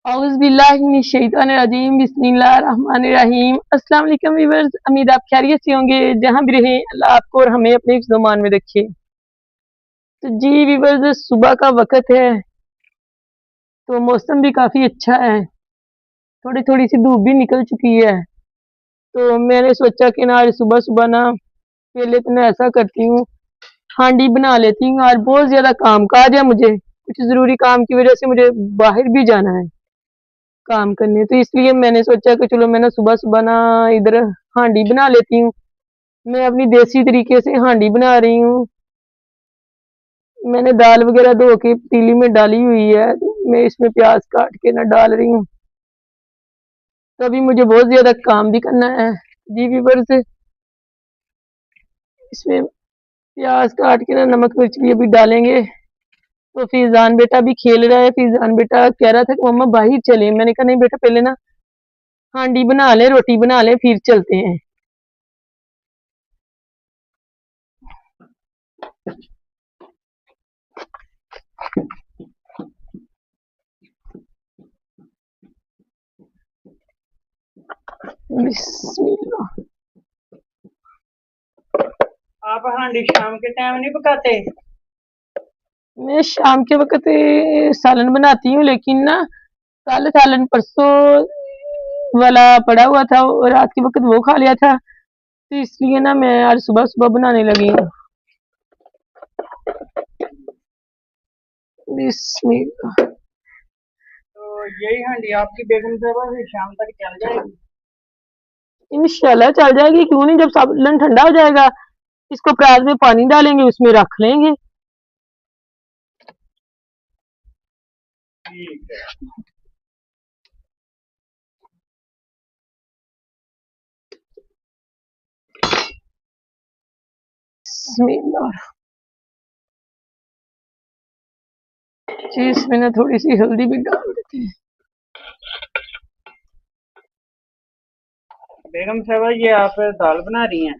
औज़ुबिल्लाहिमिनश्शैतानिर्रजीम बिस्मिल्लाहिर्रहमानिर्रहीम। अस्सलाम वालेकुम व्यूअर्स, उम्मीद आप खैरियत से होंगे। जहाँ भी रहें अल्लाह आपको और हमें अपने हिफ्ज़-ओ-मान में रखे। तो जी व्यूअर्स, सुबह का वक़्त है तो मौसम भी काफ़ी अच्छा है, थोड़ी-थोड़ी सी धूप भी निकल चुकी है। तो मैंने सोचा कि ना आज सुबह-सुबह ना पहले तो मैं ऐसा करती हूँ, हांडी बना लेती हूँ। आज बहुत ज़्यादा काम-काज है मुझे, कुछ ज़रूरी काम की वज़ह से मुझे बाहर भी जाना है काम करने, तो इसलिए मैंने सोचा कि चलो मैं ना सुबह-सुबह ना इधर हांडी बना लेती हूँ। मैं अपनी देसी तरीके से हांडी बना रही हूँ। मैंने दाल वग़ैरह धो के पतीली में डाली हुई है, तो मैं इसमें प्याज़ काट के ना डाल रही हूँ। तो अभी मुझे बहुत ज़्यादा काम भी करना है। जी व्यूअर्स, इसमें प्याज़ काट के ना नमक मिर्च भी अभी डालेंगे। तो फ़िज़ान बेटा भी खेल रहा है, फ़िज़ान बेटा कह रहा था कि मम्मा बाहर चलें। मैंने कहा नहीं बेटा, पहले ना हांडी बना लें, रोटी बना लें, फिर चलते हैं। बिस्मिल्लाह। आप हांडी शाम के टाइम नहीं पकाते? मैं शाम के वक़्त सालन बनाती हूँ, लेकिन ना कल सालन परसों वाला पड़ा हुआ था और रात के वक़्त वो खा लिया था, तो इसलिए ना मैं आज सुबह-सुबह बनाने लगी हूँ। बिस्मिल्लाह। तो यही हांडी आपकी बेगम साहबा फिर शाम तक चल जाएगी? इंशाल्लाह चल जाएगी, क्यों नहीं। जब सालन ठंडा हो जाएगा, इसको परात में पानी डालेंगे, उसमें रख लेंगे। ठीक है। बिस्मिल्लाह। जी, इसमें ना थोड़ी सी हल्दी भी डाल देते हैं। बेगम साहबा, ये आप दाल बना रही हैं?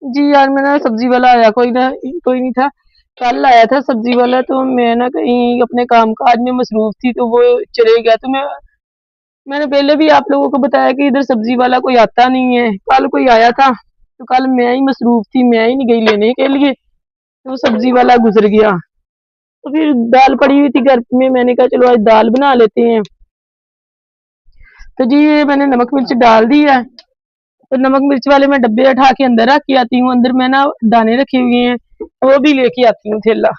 जी यार, मैं ना सब्जी वाला आया, कोई नहीं था। कल आया था सब्जी वाला, तो मैं ना कहीं अपने काम काज में मसरूफ थी, तो वो चले गया। तो मैंने पहले भी आप लोगों को बताया कि इधर सब्जी वाला कोई आता नहीं है। कल कोई आया था, तो कल मैं ही मसरूफ थी, मैं ही नहीं गई लेने के लिए, तो सब्जी वाला गुजर गया। तो फिर दाल पड़ी हुई थी घर में, मैंने कहा चलो आज दाल बना लेते हैं। तो जी ये मैंने नमक मिर्च डाल दी है, तो नमक मिर्च वाले मैं डब्बे उठा के अंदर रख के आती हूँ। अंदर मैं ना दाने रखे हुए हैं, वो भी लेके आती हूँ थैला।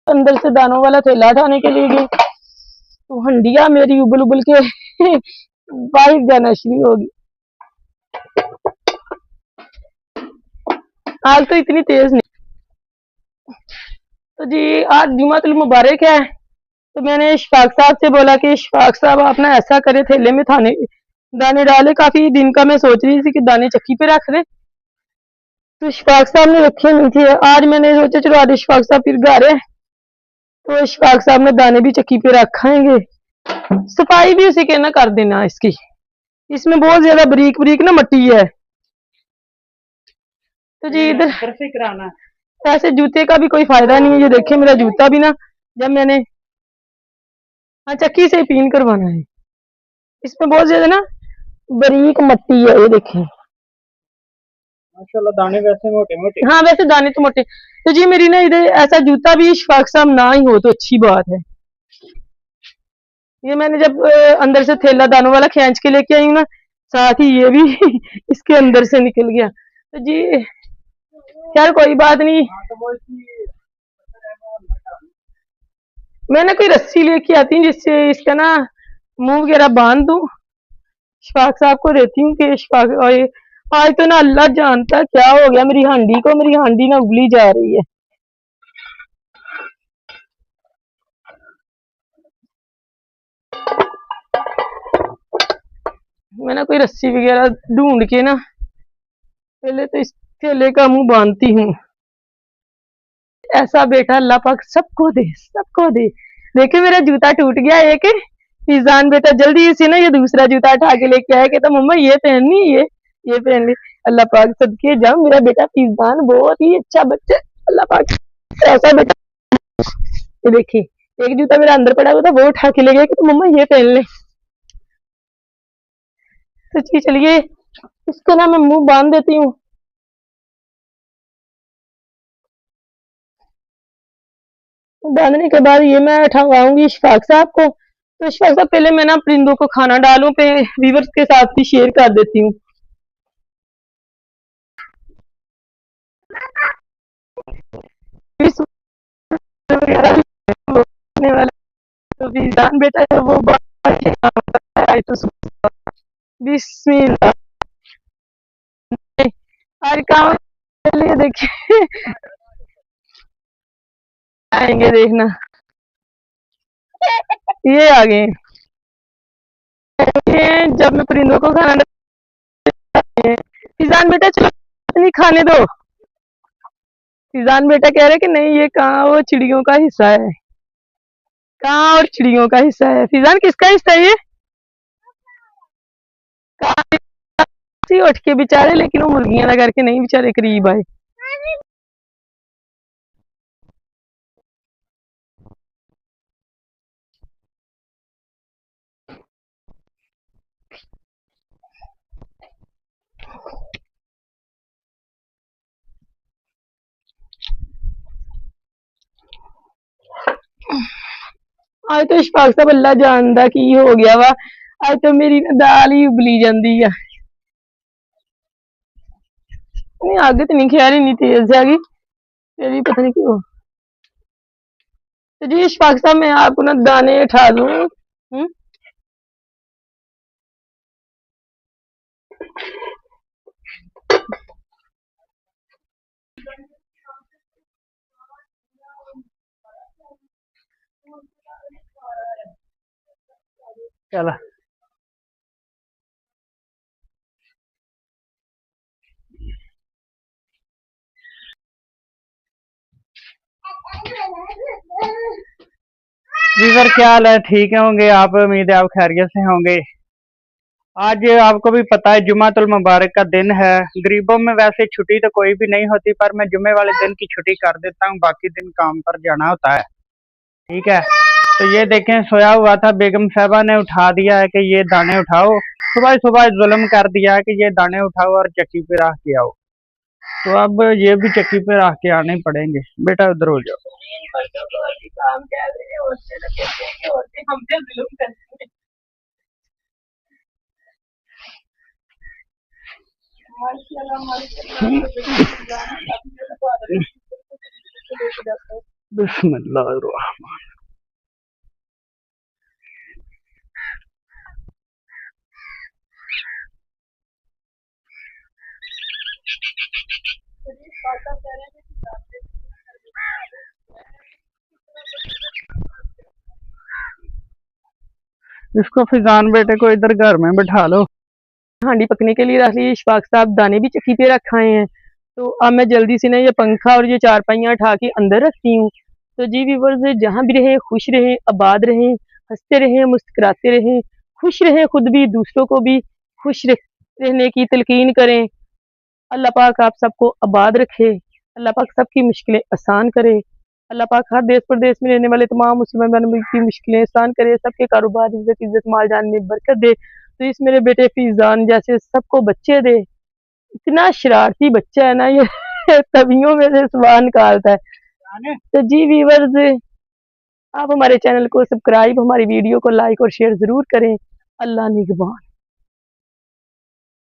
अंदर से दानों वाला थैला उठाने के लिए गई, तो हंडिया मेरी उबल उबल के बाहर जाना शुरू होगी। आज तो इतनी तेज नहीं। तो जी आज जुमातुल मुबारक है, तो मैंने इशफाक साहब से बोला कि इशफाक साहब आप ना ऐसा करे, थैले में थाने दाने डाले। काफी दिन का मैं सोच रही थी कि दाने चक्की पे रख ले, तो इशफाक साहब ने रखे नहीं थे। आज मैंने सोचा चलो आज इशफाक साहब फिर घर है, तो इशफाक साहब ने दाने भी चक्की पे रखाएंगे। सफाई भी उसी के ना कर देना इसकी, इसमें बहुत ज्यादा बरीक बरीक ना मट्टी है। तो जी इधर से कराना? ऐसे जूते का भी कोई फायदा नहीं है। ये देखिए मेरा जूता भी ना, जब मैंने हाँ चक्की से पीन करवाना है, इसमें बहुत ज्यादा ना बारीक मट्टी है। ये देखिए, माशाल्लाह, दाने वैसे मोटे मोटे। हाँ वैसे दाने तो मोटे। तो जी मेरी ना इधर ऐसा जूता भी इशफाक साहब ना ही हो तो अच्छी बात है। ये मैंने जब अंदर से थैला दानों वाला खींच के लेके आई हूँ ना, साथ ही ये भी इसके अंदर से निकल गया। तो जी खैर कोई बात नहीं, मैं ना कोई रस्सी लेके आती हूँ जिससे इसका ना मुंह वगैरह बांध दूं। इशफाक साहब को देती हूँ कि इशफाक, और आज तो ना अल्लाह जानता क्या हो गया मेरी हांडी को, मेरी हांडी ना उबली जा रही है। मैं ना कोई रस्सी वगैरह ढूंढ के ना पहले तो इस थैले का मुंह बांधती हूँ। ऐसा बेटा अल्लाह पाक सबको दे, सबको दे। देखिए मेरा जूता टूट गया एक। फीजान बेटा जल्दी से ना ये दूसरा जूता उठा के लेके आया, कहता मम्मा ये पहननी, ये पहन ली। अल्लाह पाक सदके जाऊं, मेरा बेटा फीजान बहुत ही अच्छा बच्चा। अल्लाह पाक ऐसा बेटा। ये देखिए एक जूता मेरा अंदर पड़ा हुआ था, वो उठा के ले गया कि तो मम्मा ये पहन ले। तो जी चलिए इसका ना मैं मुंह बांध देती हूँ। बांधने के बाद ये मैं उठाऊंगी इशफाक साहब को। तो इशफाक साहब पहले मैं ना परिंदों को खाना डालूं पे व्यूवर्स के साथ भी शेयर कर देती हूँ। तो फीजान बेटा है वो तो बिस्मिल्लाह और काम चलिए देखिए आएंगे देखना ये आ गए जब मैं परिंदों को खाना फीजान बेटा चलो नहीं खाने दो। फीजान बेटा कह रहे कि नहीं ये कहाँ वो चिड़ियों का हिस्सा है, कहाँ और चिड़ियों का हिस्सा है। फीजान किसका हिस्सा है ये? कहाँ उठ के बेचारे, लेकिन वो मुर्गियां लगा के नहीं बेचारे करीब आए। आज तो इशफाक साहब अल्लाह जानदा की हो गया वा, आज तो मेरी ना दाल ही उबली जाती है। नहीं आगे तो नहीं खैर इन्नी तेज से आ गई, फिर भी पता नहीं क्यों। तो जी इशफाक साहब मैं आपको ना दाने उठा दूं। चला वीवर क्या हाल है? ठीक है होंगे आप? उम्मीद है आप खैरियत से होंगे। आज आपको भी पता है जुमातुल मुबारक का दिन है। गरीबों में वैसे छुट्टी तो कोई भी नहीं होती, पर मैं जुम्मे वाले दिन की छुट्टी कर देता हूँ, बाकी दिन काम पर जाना होता है। ठीक है, तो ये देखें सोया हुआ था, बेगम साहबा ने उठा दिया है कि ये दाने उठाओ। सुबह सुबह जुल्म कर दिया है कि ये दाने उठाओ और चक्की पे रख के आओ। तो अब ये भी चक्की पे रख के आने पड़ेंगे। बेटा उधर हो जाओ। बिस्मिल्लाहिर्रहमान। इसको फिजान बेटे को इधर घर में बिठा लो। हांडी पकने के लिए रख ली। इशफाक साहब दाने भी चक्की पे रखाए हैं। तो अब मैं जल्दी से ना ये पंखा और ये चारपाइयाँ उठा के अंदर रखती हूँ। तो जी व्यूअर्स जहाँ भी रहें खुश रहें, आबाद रहें, हंसते रहें, मुस्कुराते रहें, खुश रहें, खुद भी दूसरों को भी खुश रहने की तलकीन करें। अल्लाह पाक आप सबको आबाद रखे, अल्लाह पाक सबकी मुश्किलें आसान करे, अल्लाह पाक हर देश प्रदेश में रहने वाले तमाम मुसलमान की मुश्किलें आसान करे, सबके कारोबार इज्जत माल जान में बरकत दे। तो इस मेरे बेटे फीजान जैसे सबको बच्चे दे। इतना शरारती बच्चा है ना ये तवियों में से सुबह निकालता है। तो जी व्यूअर्स आप हमारे चैनल को सब्सक्राइब, हमारी वीडियो को लाइक और शेयर जरूर करें। अल्लाह निगहबान।